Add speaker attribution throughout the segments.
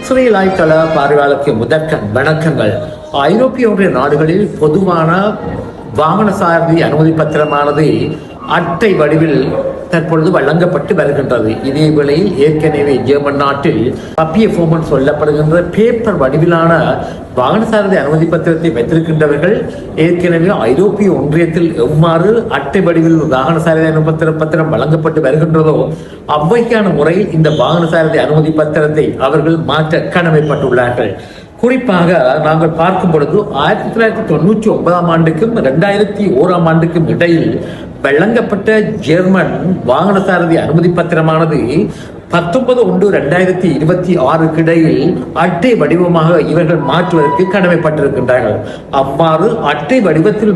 Speaker 1: ஸ்ரீலாய்தள பார்வையாளருக்கு முதற்கண் வணக்கங்கள். ஐரோப்பிய ஒன்றிய நாடுகளில் பொதுவான வாகன சாரதி அனுமதி பத்திரமானது அட்டை வடிவில் தற்பொழுது வழங்கப்பட்டு வருகின்றது. இதே வேளையில் ஏற்கனவே ஜெர்மன் நாட்டில் பப்பிய ஃபோமன் சொல்லப்படுகின்ற பேப்பர் வடிவிலான வாகன சாரதி அனுமதி பத்திரத்தை வைத்திருக்கின்றவர்கள் ஏற்கனவே ஐரோப்பிய ஒன்றியத்தில் எவ்வாறு அட்டை வடிவில் வாகன சாரதி அனுமதி பத்திரம் வழங்கப்பட்டு வருகின்றதோ அவ்வைக்கான முறையில் இந்த வாகன சாரதி அனுமதி பத்திரத்தை அவர்கள் மாற்ற கடமைப்பட்டுள்ளார்கள். குறிப்பாக நாங்கள் பார்க்கும் பொழுது 1999 ஆண்டுக்கும் 2001 ஆண்டுக்கும் இடையில் வழங்கப்பட்ட ஜெர்மன் வாகன சாரதி அனுமதி பத்திரமானது 19/1/2026 இடையில் அட்டை வடிவமாக இவர்கள் மாற்றுவதற்கு கடமைப்பட்டிருக்கின்றார்கள். அவ்வாறு அட்டை வடிவத்தில்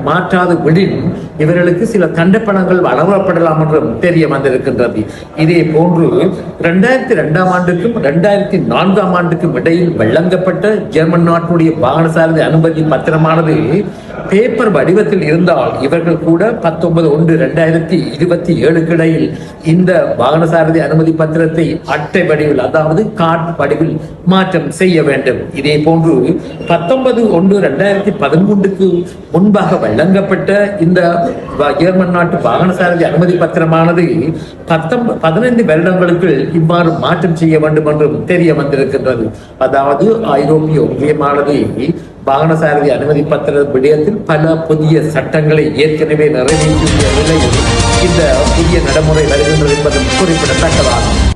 Speaker 1: மாற்றாது விடின் இவர்களுக்கு சில தண்டப்பணங்கள் வழங்கப்படலாம் என்றும் தெரிய வந்திருக்கின்றது. இதே போன்று 2002 ஆண்டுக்கும் 2004 ஆண்டுக்கும் இடையில் வழங்கப்பட்ட ஜெர்மன் நாட்டுடைய வாகன சாரதி அனுமதி பத்திரமானது பேப்பர் வடிவத்தில் இருந்தால் இவர்கள் கூட 19/1/2027 இடையில் இந்த வாகன சாரதி அனுமதி பத்திரத்தை அட்டை வடிவில், அதாவது கார்டு வடிவில் மாற்றம் செய்ய வேண்டும். இதே போன்று 19/1/2013 முன்பாக வழங்கப்பட்ட இந்த ஜெர்மன் நாட்டு வாகன சாரதி அனுமதி பத்திரமானது 15 வருடங்களுக்கு இவ்வாறு மாற்றம் செய்ய வேண்டும் என்றும் தெரிய வந்திருக்கின்றது. அதாவது ஐரோப்பிய ஒன்றியமானது வாகன சாரதி அனுமதி பத்திர விடயத்தில் பல புதிய சட்டங்களை ஏற்கனவே நிறைவேற்றிய நிலையில் இந்த புதிய நடைமுறை வருகின்றது என்பது குறிப்பிடத்தக்கதாகும்.